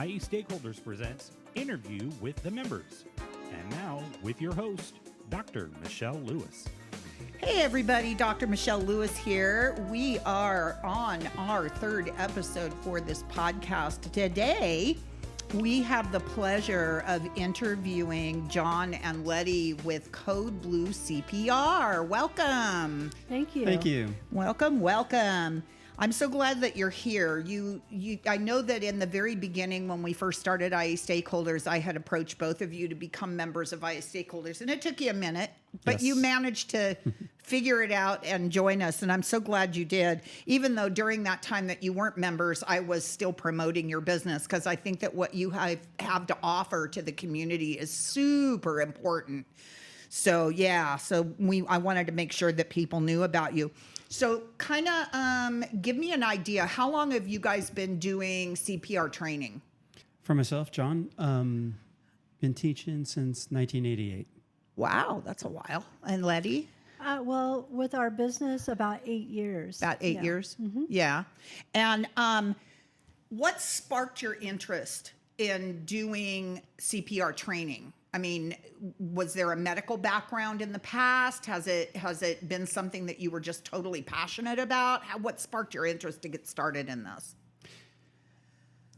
IE Stakeholders presents Interview with the Members. And now, with your host, Dr. Michelle Lewis. Hey everybody, Dr. Michelle Lewis here. We are on our third episode for this podcast. Today, we have the pleasure of interviewing John and Letty with Code Blue CPR. Welcome. Thank you. Thank you. Welcome. I'm so glad that you're here. I know that in the very beginning when we first started IE Stakeholders, I had approached both of you to become members of IE Stakeholders, and it took you a minute, but Yes. you managed to figure it out and join us, and I'm so glad you did. Even though during that time that you weren't members, I was still promoting your business because I think that what you have to offer to the community is super important. So I wanted to make sure that people knew about you. So kind of give me an idea. How long have you guys been doing CPR training? For myself, John, been teaching since 1988. Wow, that's a while. And Letty? Well, with our business, about 8 years. About 8 years? Mm-hmm. Yeah. And what sparked your interest in doing CPR training? I mean, was there a medical background in the past? Has it been something that you were just totally passionate about? What sparked your interest to get started in this?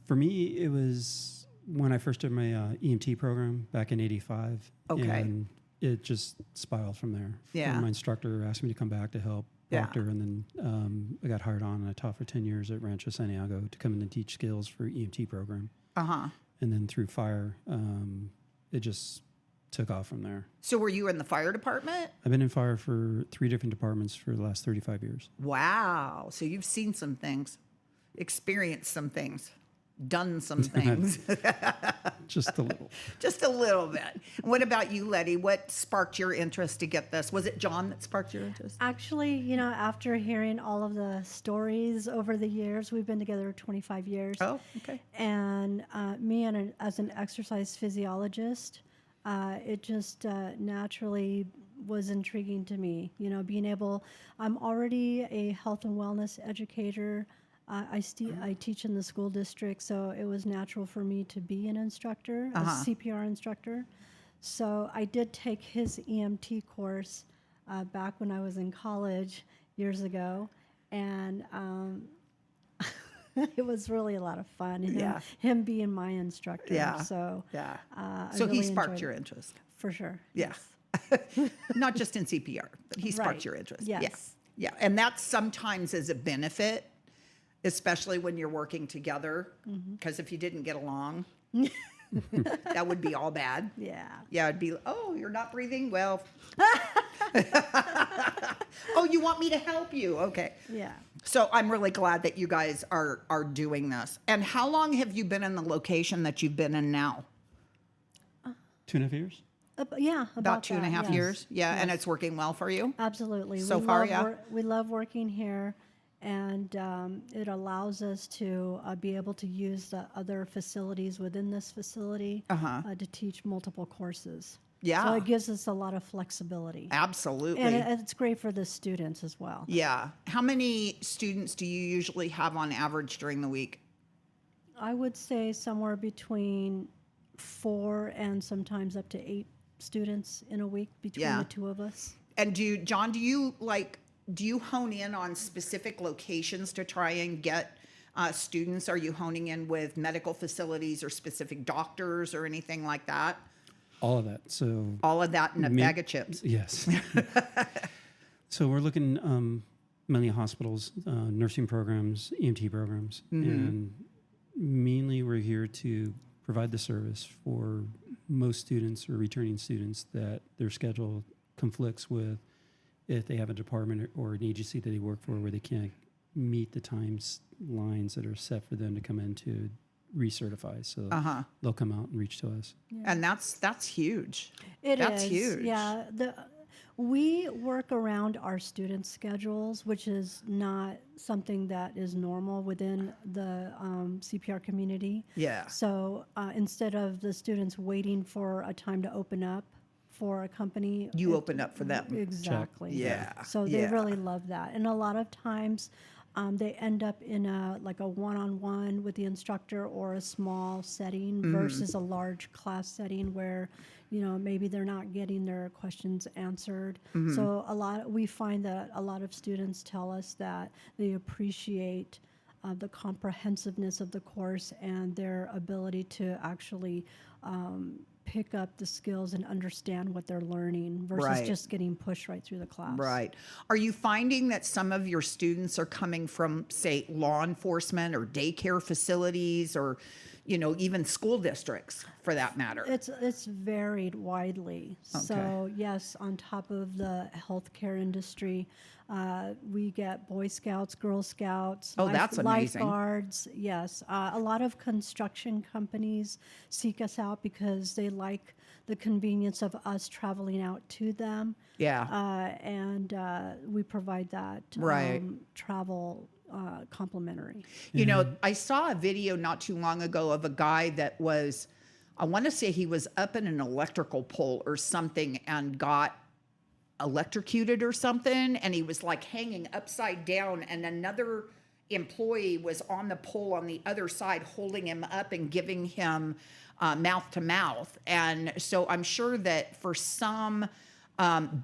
For me, it was when I first did my EMT program back in '85. Okay. And it just spiraled from there. Yeah. My instructor asked me to come back to help Yeah. doctor, and then I got hired on, and I taught for 10 years at Rancho Santiago to come in and teach skills for EMT program. Uh-huh. And then through fire, it just took off from there. So were you in the fire department? I've been in fire for 3 different departments for the last 35 years. Wow. So you've seen some things, experienced some things, done some things. Just a little. Just a little bit. What about you, Letty? What sparked your interest to get this? Was it John that sparked your interest? Actually, after hearing all of the stories over the years, we've been together 25 years. Oh, okay. And me as an exercise physiologist, it just naturally was intriguing to me. I'm already a health and wellness educator. I teach in the school district, so it was natural for me to be an instructor, a CPR instructor. So I did take his EMT course back when I was in college years ago, and it was really a lot of fun. Him being my instructor. Yeah. So So really he sparked enjoyed your it. interest. For sure. Yeah. Not just in CPR, but he sparked Right. your interest. Yes. Yeah. And that sometimes is a benefit, especially when you're working together, because if you didn't get along, that would be all bad. Yeah. Yeah, it'd be, oh, you're not breathing? Well, oh, you want me to help you? Okay. Yeah. So I'm really glad that you guys are doing this. And how long have you been in the location that you've been in now? 2.5 years? About 2.5 yes. years? Yeah, and Yes. it's working well for you? Absolutely. So far, yeah? We love working here, and it allows us to be able to use the other facilities within this facility to teach multiple courses. Yeah. So it gives us a lot of flexibility. Absolutely. And it's great for the students as well. Yeah. How many students do you usually have on average during the week? I would say somewhere between 4 and sometimes up to 8 students in a week between the two of us. And John, do you hone in on specific locations to try and get students? Are you honing in with medical facilities or specific doctors or anything like that? All of that. So All of that in a bag of chips. Yes. So we're looking mainly hospitals, nursing programs, EMT programs, and mainly we're here to provide the service for most students or returning students that their schedule conflicts with if they have a department or an agency that they work for where they can't meet the times lines that are set for them to come in to recertify. So they'll come out and reach to us. Yeah. And that's huge. That's huge. Yeah. We work around our students' schedules, which is not something that is normal within the CPR community. Yeah. So instead of the students waiting for a time to open up for a company, You open up for them. Exactly. Yeah. So they really love that. And a lot of times they end up in a one-on-one with the instructor or a small setting versus a large class setting where, maybe they're not getting their questions answered. So we find that a lot of students tell us that they appreciate the comprehensiveness of the course and their ability to actually pick up the skills and understand what they're learning versus Right. just getting pushed right through the class. Right. Are you finding that some of your students are coming from, say, law enforcement or daycare facilities or, even school districts for that matter? It's varied widely. So yes, on top of the healthcare industry, we get Boy Scouts, Girl Scouts, Oh, that's amazing. lifeguards. Yes, a lot of construction companies seek us out because they like the convenience of us traveling out to them. Yeah. And we provide that Right. travel complimentary. I saw a video not too long ago of a guy that was, I want to say he was up in an electrical pole or something and got electrocuted or something. And he was like hanging upside down and another employee was on the pole on the other side holding him up and giving him mouth to mouth. And so I'm sure that for some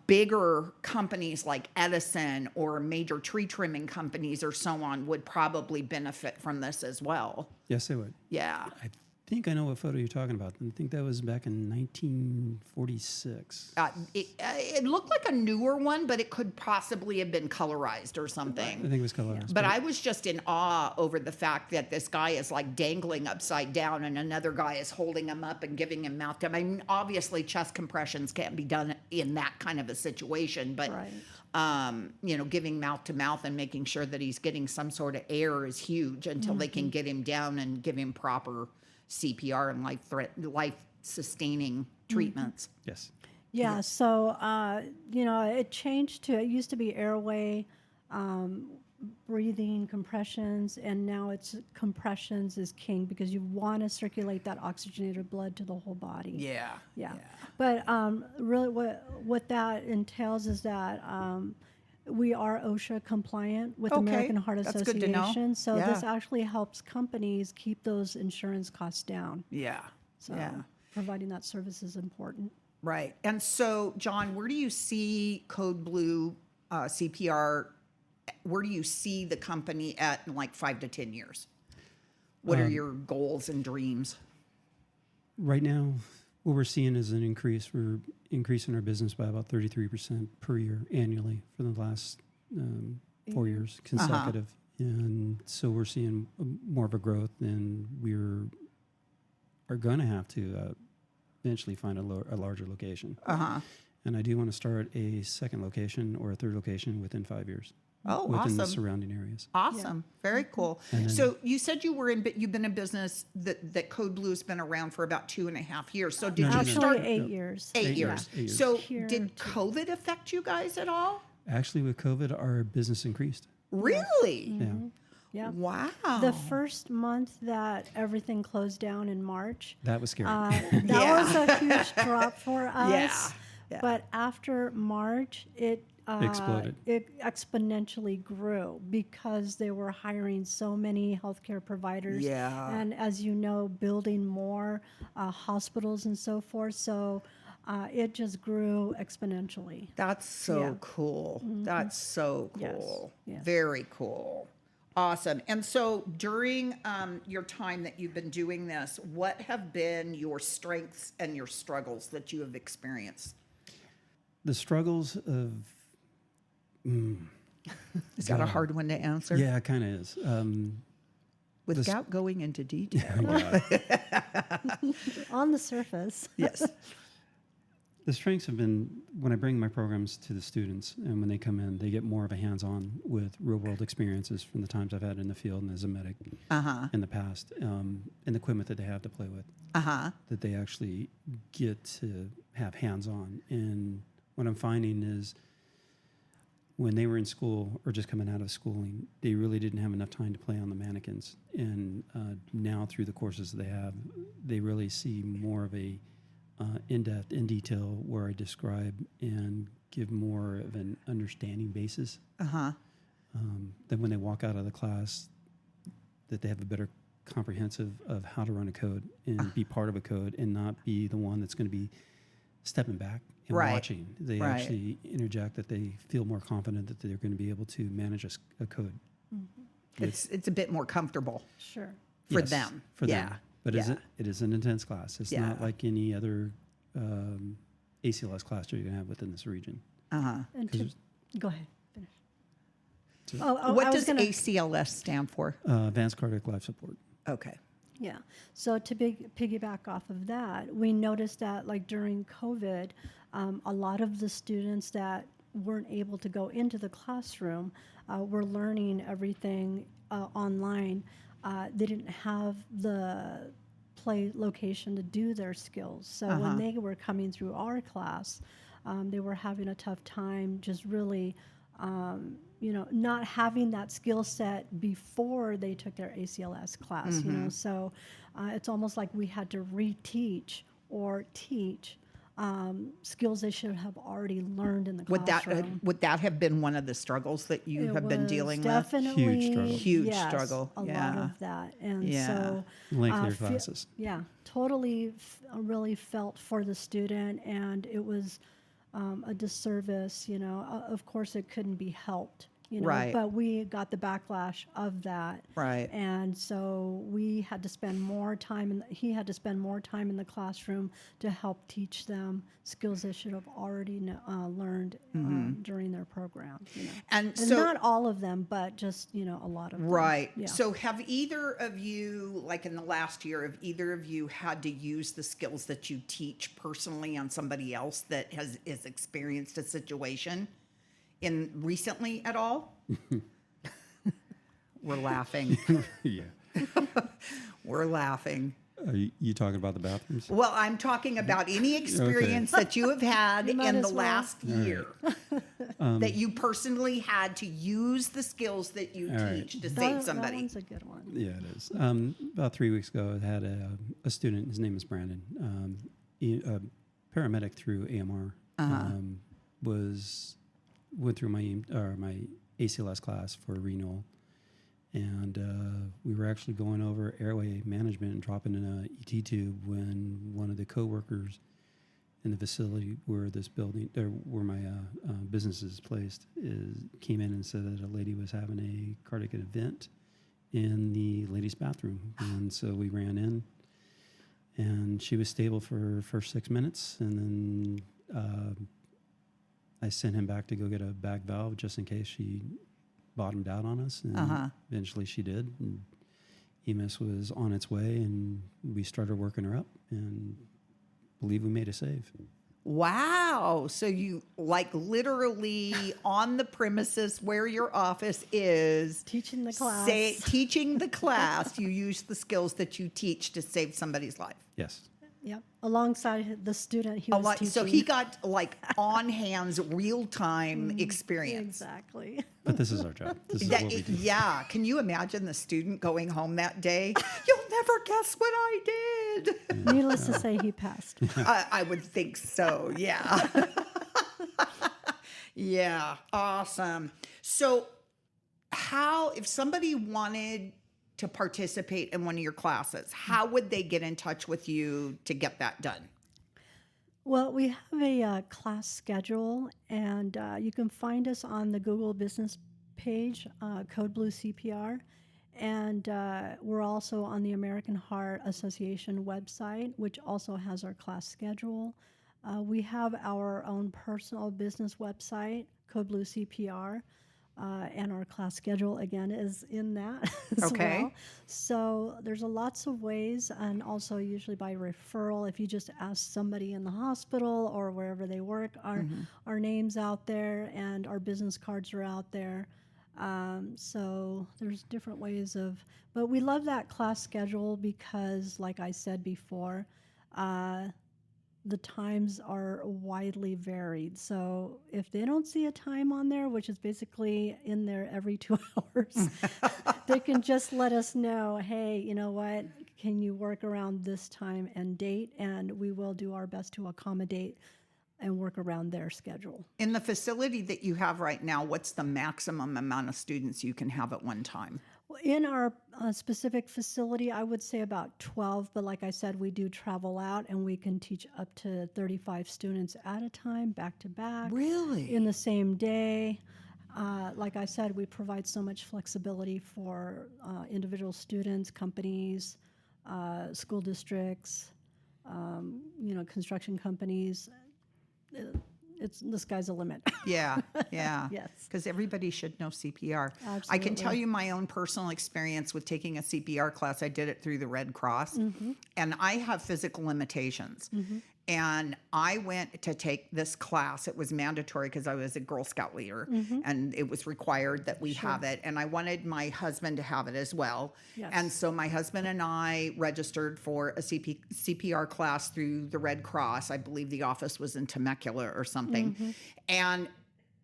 bigger companies like Edison or major tree trimming companies or so on would probably benefit from this as well. Yes, they would. Yeah. I think I know what photo you're talking about. I think that was back in 1946. It looked like a newer one, but it could possibly have been colorized or something. I think it was colorized. But I was just in awe over the fact that this guy is like dangling upside down and another guy is holding him up and giving him mouth to mouth. I mean, obviously chest compressions can't be done in that kind of a situation, but Right. Giving mouth to mouth and making sure that he's getting some sort of air is huge until they can get him down and give him proper CPR and life sustaining treatments. Yes. Yeah, so, it changed to, it used to be airway, breathing, compressions, and now it's compressions is king because you want to circulate that oxygenated blood to the whole body. Yeah. Yeah. But really what that entails is that we are OSHA compliant with the Okay, American Heart that's good to know. Association. So Yeah. this actually helps companies keep those insurance costs down. Yeah. So Yeah. providing that service is important. Right. And so, John, where do you see Code Blue CPR? Where do you see the company at in like 5 to 10 years? What are your goals and dreams? Right now, what we're seeing is an increase. We're increasing our business by about 33% per year annually for the last 4 years consecutive. And so we're seeing more of a growth, and are going to have to eventually find a larger location. And I do want to start a second location or a third location within 5 years. Oh, within the awesome. surrounding areas. Awesome. Very cool. And then- So you said you've been in business that Code Blue has been around for about 2.5 years. So did No, you no, no. Actually, start 8 years. 8 Yeah. years? 8 years. So Here did to- COVID affect you guys at all? Actually, with COVID, our business increased. Really? Yeah. Yeah. Wow. The first month that everything closed down in March, That was scary. that Yeah. was a huge drop for us. Yeah. But after March, it Exploded. It exponentially grew because they were hiring so many healthcare providers. Yeah. And as you know, building more hospitals and so forth. So it just grew exponentially. That's so Yeah. cool. That's so Yes, cool. yes. Very cool. Awesome. And so during your time that you've been doing this, what have been your strengths and your struggles that you have experienced? The struggles of Is that a hard one to answer? yeah, it kind of is. Without going into detail. On the surface. Yes. The strengths have been when I bring my programs to the students, and when they come in, they get more of a hands-on with real-world experiences from the times I've had in the field and as a medic in the past, and the equipment that they have to play with. That they actually get to have hands-on. And what I'm finding is when they were in school or just coming out of schooling, they really didn't have enough time to play on the mannequins. And now through the courses they have, they really see more of a in-depth, in detail, where I describe and give more of an understanding basis then when they walk out of the class, that they have a better comprehensive of how to run a code and be part of a code and not be the one that's going to be stepping back and Right. watching. They Right. actually interject, that they feel more confident that they're going to be able to manage a code. It's a bit more comfortable Sure. for Yes, them. For yeah. them. But yeah. it is an intense class. It's Yeah. not like any other ACLS class you're going to have within this region. Uh-huh. And 'Cause go ahead. Finish. So- What I was does gonna- ACLS stand for? Advanced cardiac life support. Okay. Yeah. So to piggyback off of that, we noticed that like during COVID, a lot of the students that weren't able to go into the classroom were learning everything online. They didn't have the play location to do their skills. So when they were coming through our class, they were having a tough time just really not having that skill set before they took their ACLS class, so it's almost like we had to reteach or teach skills they should have already learned in the classroom. Would that have been one of the struggles that you have been was dealing with? definitely Huge struggle. Huge yes, struggle, a lot yeah. of that, and Yeah. so Lengthier fe- classes. yeah, totally, really felt for the student, and it was a disservice. Of course, it couldn't be helped. Right. But we got the backlash of that. Right. And so we had to spend more time, and he had to spend more time in the classroom to help teach them skills they should have already learned during their program. And And so, not all of them, but just, a lot of them. right. Yeah. So have either of you, like in the last year, have either of you had to use the skills that you teach personally on somebody else that is experienced a situation in recently at all? We're laughing. Yeah. We're laughing. Are you talking about the bathrooms? Well, I'm talking about any experience that you have had might in the as well. last year that you personally had to use the skills that you All right. teach to That save somebody. one's a good one. Yeah, it is. About 3 weeks ago, I had a student. His name is Brandon. A paramedic through AMR. Went through my ACLS class for renewal, and we were actually going over airway management and dropping in a ET tube when one of the coworkers in the facility where this building, or where my business is placed, came in and said that a lady was having a cardiac event in the ladies' bathroom, and so we ran in, and she was stable for her first 6 minutes, and then I sent him back to go get a bag valve just in case she bottomed out on us, and eventually she did. And EMS was on its way, and we started working her up, and believe we made a save. Wow. So you like literally on the premises where your office is, Teaching the class. teaching the class, you use the skills that you teach to save somebody's life. Yes. Yep. Alongside the student he was teaching. So he got like on hands, real time experience. Exactly. But this is our job. This is what we do. Yeah. Can you imagine the student going home that day? You'll never guess what I did. Needless to say, he passed. I would think so. Yeah. Yeah. Awesome. So if somebody wanted to participate in one of your classes, how would they get in touch with you to get that done? Well, we have a class schedule, and you can find us on the Google Business page, Code Blue CPR, and we're also on the American Heart Association website, which also has our class schedule. We have our own personal business website, Code Blue CPR. And our class schedule, again, is in that as Okay. well. So there's lots of ways, and also usually by referral. If you just ask somebody in the hospital or wherever they work, our name's out there and our business cards are out there. So there's different ways but we love that class schedule because, like I said before, the times are widely varied. So if they don't see a time on there, which is basically in there every 2 hours, they can just let us know, hey, you know what, can you work around this time and date? And we will do our best to accommodate and work around their schedule. In the facility that you have right now, what's the maximum amount of students you can have at one time? In our specific facility, I would say about 12, but like I said, we do travel out and we can teach up to 35 students at a time, back to back. Really? In the same day. Like I said, we provide so much flexibility for individual students, companies, school districts, construction companies. It's the sky's the limit. Yeah, yeah. Yes. Because everybody should know CPR. I can Absolutely. tell you my own personal experience with taking a CPR class. I did it through the Red Cross, and I have physical limitations. And I went to take this class. It was mandatory because I was a Girl Scout leader, and it was required that we have it. And I wanted my husband to have it as well. Yes. And so my husband and I registered for a CPR class through the Red Cross. I believe the office was in Temecula or something. And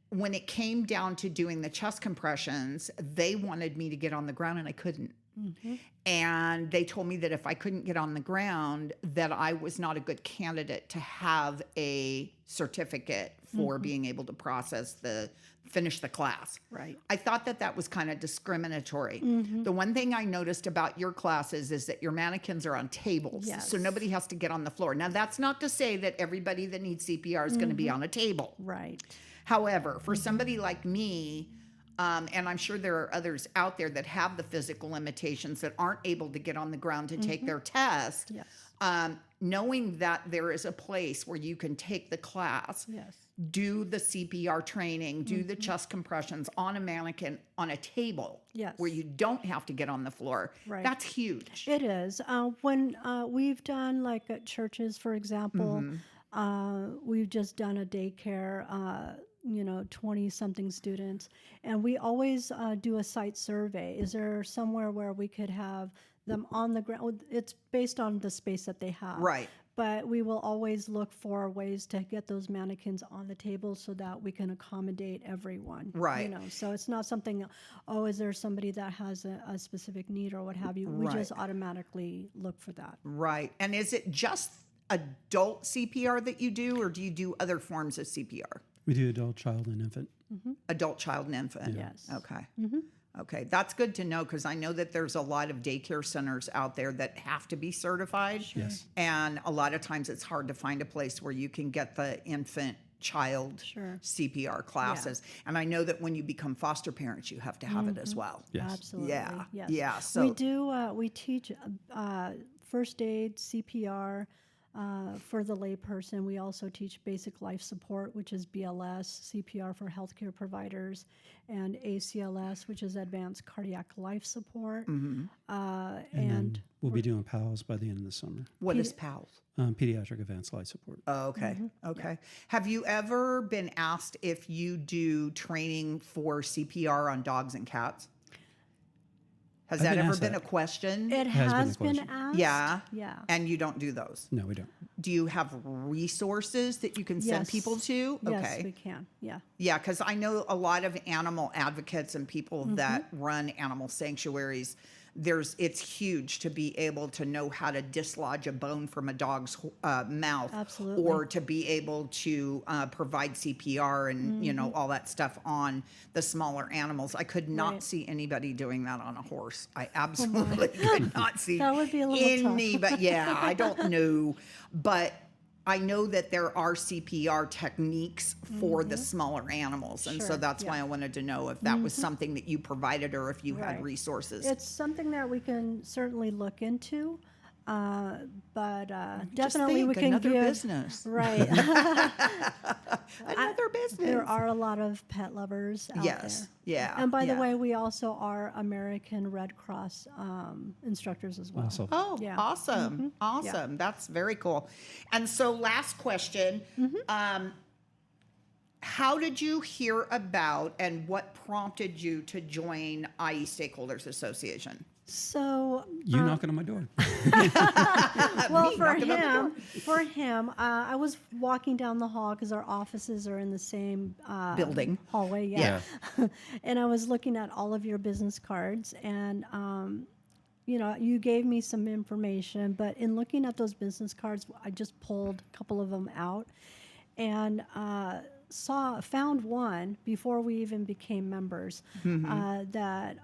when it came down to doing the chest compressions, they wanted me to get on the ground and I couldn't. And they told me that if I couldn't get on the ground, that I was not a good candidate to have a certificate for being able to finish the class. Right. I thought that that was kind of discriminatory. The one thing I noticed about your classes is that your mannequins are on tables, Yes. so nobody has to get on the floor. Now, that's not to say that everybody that needs CPR is going to be on a table. Right. However, for somebody like me, and I'm sure there are others out there that have the physical limitations that aren't able to get on the ground to take their test, Yes. knowing that there is a place where you can take the class, Yes. do the CPR training, do the chest compressions on a mannequin on a table Yes. where you don't have to get on the floor, Right. that's huge. It is. When we've done, like at churches, for example, we've just done a daycare, 20-something students, and we always do a site survey. Is there somewhere where we could have them on the ground? It's based on the space that they have. Right. But we will always look for ways to get those mannequins on the table so that we can accommodate everyone. Right. So it's not something, is there somebody that has a specific need or what have you? We just automatically look for that. Right. And is it just adult CPR that you do, or do you do other forms of CPR? We do adult, child, and infant. Adult, child, and infant. Yes. Okay. Okay. That's good to know because I know that there's a lot of daycare centers out there that have to be certified. Yes. And a lot of times it's hard to find a place where you can get the infant, child Sure. CPR classes. And I know that when you become foster parents, you have to have it as well. Yes. Absolutely. Yeah. Yes. Yeah. So we do. We teach first aid, CPR. For the layperson, we also teach basic life support, which is BLS, CPR for healthcare providers, and ACLS, which is advanced cardiac life support. And And then we'll be doing PALS by the end of the summer. what is PALS? Pediatric Advanced Life Support. Oh, okay. Okay. Have you ever been asked if you do training for CPR on dogs and cats? Has I've that been ever asked been that. a question? it Has been a has been question. asked. Yeah. Yeah. And you don't do those? No, we don't. Do you have resources that you can send Yes. people to? Yes, we can. Yeah. Yeah, because I know a lot of animal advocates and people that run animal sanctuaries. It's huge to be able to know how to dislodge a bone from a dog's mouth, Absolutely. or to be able to provide CPR and all that stuff on the smaller animals. I could not Right. see anybody doing that on a horse. I absolutely could not see That would be a little tough. anybody. Yeah, I don't know, but I know that there are CPR techniques for the smaller animals. And so Sure, that's why yeah. I wanted to know if that was something that you provided or if you had Right. resources. It's something that we can certainly look into, but Just definitely we think, can another give business. right. Another business. There are a lot of pet lovers out Yes. there. Yeah. And by yeah. the way, we also are American Red Cross instructors as well. Also, Oh, Yeah. awesome. Awesome. That's very cool. And so last question. How did you hear about and what prompted you to join IE Stakeholders Association? So, you knocking on my door. well, Me for knocking on the him, I was walking down the hall because our offices are in the same Building. hallway. Yeah. And I was looking at all of your business cards, and you gave me some information, but in looking at those business cards, I just pulled a couple of them out. and found one before we even became members that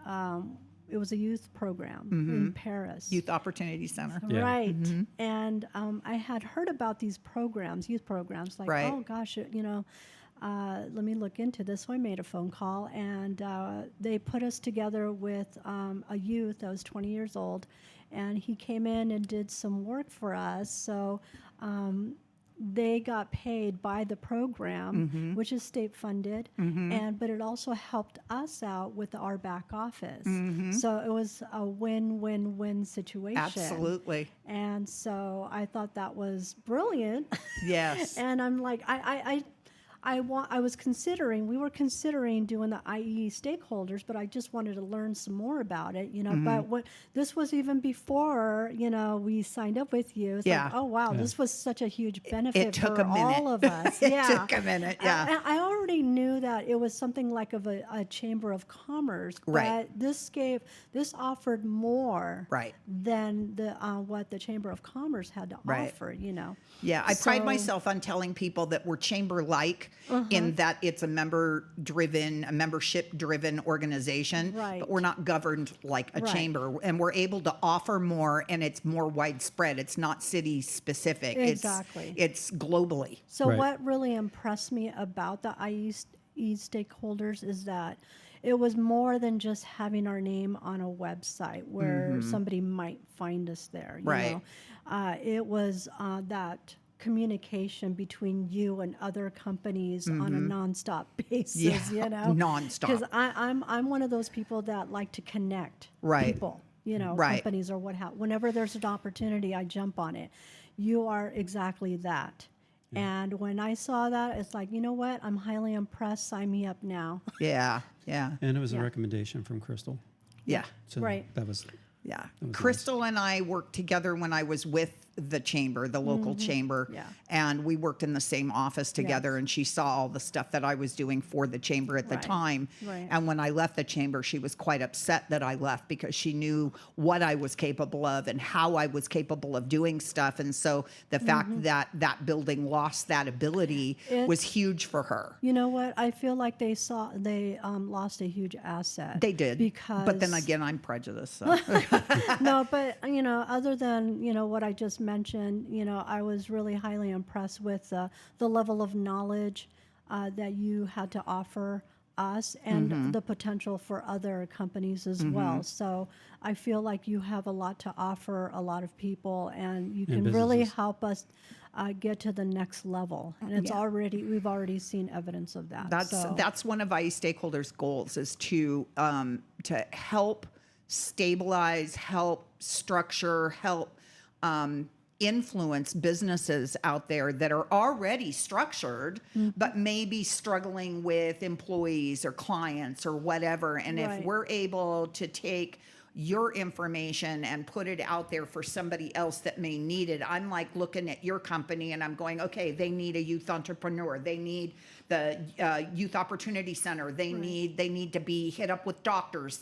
it was a youth program in Paris. Youth Opportunity Center. Yeah. Right. And I had heard about these programs, youth programs, like, Right. oh gosh, let me look into this. So I made a phone call, and they put us together with a youth that was 20 years old, and he came in and did some work for us. So they got paid by the program, which is state funded, but it also helped us out with our back office. So it was a win-win-win situation. Absolutely. And so I thought that was brilliant. Yes. And I'm like, we were considering doing the IE stakeholders, but I just wanted to learn some more about it, but this was even before, we signed up with you. It's Yeah. like, oh wow, this was such a huge benefit took for a minute. all of us. It Yeah. took a minute, yeah. I already knew that it was something like of a chamber of commerce, Right. but this offered more Right. than what the Chamber of Commerce had to Right. offer, Yeah, I pride So- myself on telling people that we're chamber-like in that it's a membership-driven organization, Right. but we're not governed like a Right. chamber, and we're able to offer more, and it's more widespread. It's not city-specific. Exactly. It's globally. So Right. what really impressed me about the IE stakeholders is that it was more than just having our name on a website where somebody might find us there. Right. It was that communication between you and other companies on a nonstop basis. Yeah, nonstop. Because I'm one of those people that like to connect Right. people. Right. Companies or whenever there's an opportunity, I jump on it. You are exactly that. And when I saw that, it's like, you know what? I'm highly impressed. Sign me up now. Yeah, yeah, And it was a recommendation from Crystal. yeah. So Right. that was Yeah. was Crystal and I worked together when I was with the chamber, the local chamber. Yeah. And we worked in the same office together, and she saw all the stuff that I was doing for the chamber at the Right. time. Right. And when I left the chamber, she was quite upset that I left because she knew what I was capable of and how I was capable of doing stuff. And so the fact that that building lost that ability was huge for her. You know what? I feel like they lost a huge asset. They did. Because But then again, I'm prejudiced. So. no, but other than what I just mentioned, I was really highly impressed with the level of knowledge that you had to offer us and the potential for other companies as well. So I feel like you have a lot to offer a lot of people, and you can really businesses. help us get to the next level. And it's we've already seen evidence of that. That's one of IE stakeholders' goals, is to help stabilize, help structure, help influence businesses out there that are already structured, but maybe struggling with employees or clients or whatever. And if Right. we're able to take your information and put it out there for somebody else that may need it, I'm like looking at your company and I'm going, okay, they need a youth entrepreneur. They need the Youth Opportunity Center. They need to be hit up with doctors.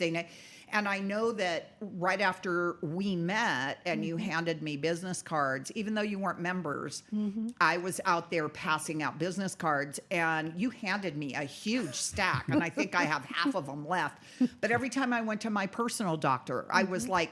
And I know that right after we met and you handed me business cards, even though you weren't members, I was out there passing out business cards, and you handed me a huge stack, and I think I have half of them left. But every time I went to my personal doctor, I was like,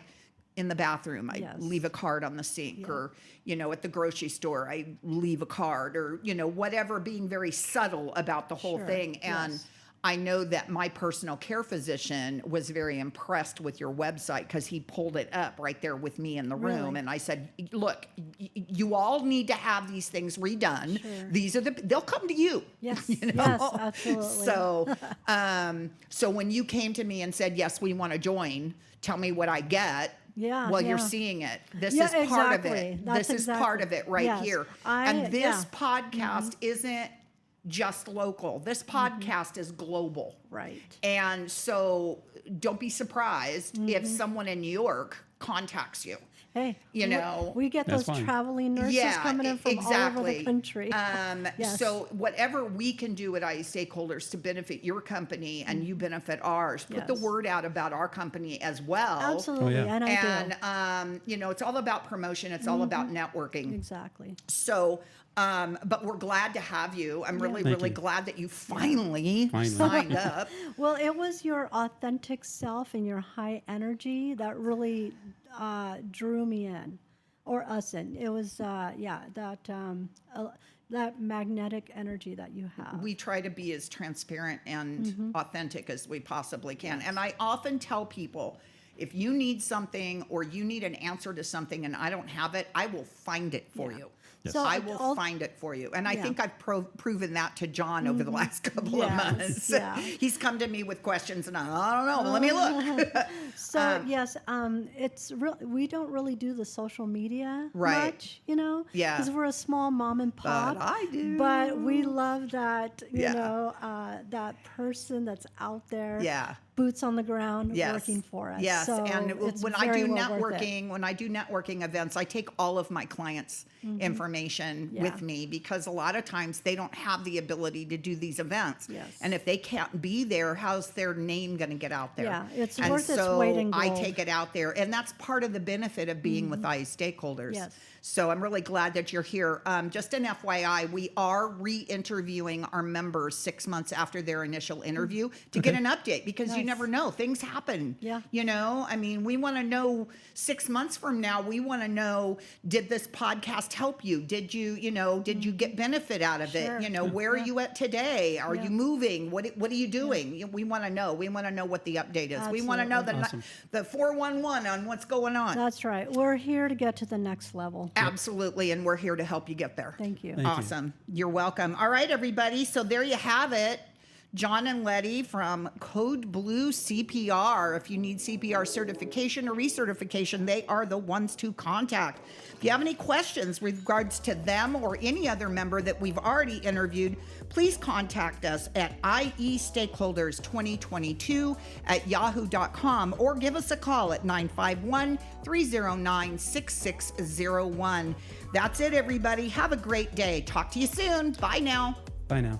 in the bathroom, I Yes. leave a card on the sink, or, at the grocery store, I leave a card, or, whatever, being very subtle about the whole Sure. thing. And Yes. I know that my personal care physician was very impressed with your website because he pulled it up right there with me in the room. Really? And I said, look, you all need to have these things redone. Sure. They'll come to you. Yes, you know? yes, absolutely. So when you came to me and said, yes, we want to join, tell me what I get. Yeah, Well, you're yeah. seeing it. This Yeah, is part of exactly. it. That's This is part of exactly- it right yes. here. And this podcast isn't just local. This podcast is global. Right. And so don't be surprised if someone in New York contacts you. Hey, You know, we get That's those fine. traveling nurses coming in from all over the country. Yes. So whatever we can do at IE Stakeholders to benefit your company and you benefit ours, put the Yes. word out about our company as well. Absolutely, Oh, yeah. and I do. And, it's all about promotion. It's all about networking. Exactly. So But we're glad to have you. I'm really, Thank really you. glad that you finally Finally. signed up. Well, it was your authentic self and your high energy that really drew me in, or us in. It was, that magnetic energy that you have. We try to be as transparent and authentic as we possibly can. And I often tell people, if you need something or you need an answer to something and I don't have it, I will find it for you. Yes. So I will find it for you. And I Yeah. think I've proven that to John over the last couple of Yes, months. yeah. He's come to me with questions and I don't know, let me look. So yes, it's we don't really do the social media Right. much, you know, Yeah. because we're a small mom and pop. But I do. But we love that, Yeah. that person that's out there, Yeah. boots on the ground, Yes. working for us. Yes, So and it's when I very do well worth it. networking events, I take all of my clients' information Yeah. with me because a lot of times they don't have the ability to do these events. Yes. And if they can't be there, how's their name going to get out there? Yeah, it's and worth its so weight in I gold. take it out there, and that's part of the benefit of being with IE stakeholders. Yes. So I'm really glad that you're here. Just an FYI, we are re-interviewing our members 6 months after their initial interview to get an update because you Nice. never know. Things happen. Yeah. You know, I mean, we want to know 6 months from now, we want to know, did this podcast help you? Did you get benefit out of Sure. it? You know, where are you at today? Are you moving? What are you doing? We want to know. We want to know what the update is. We want to know Absolutely. the 411 on what's going on. That's right. We're here to get to the next level. Absolutely, and we're here to help you get there. Thank you. Thank you. Awesome. You're welcome. All right, everybody. So there you have it. John and Letty from Code Blue CPR. If you need CPR certification or recertification, they are the ones to contact. If you have any questions with regards to them or any other member that we've already interviewed, please contact us at iestakeholders2022@yahoo.com or give us a call at 951-309-6601. That's it, everybody. Have a great day. Talk to you soon. Bye now. Bye now.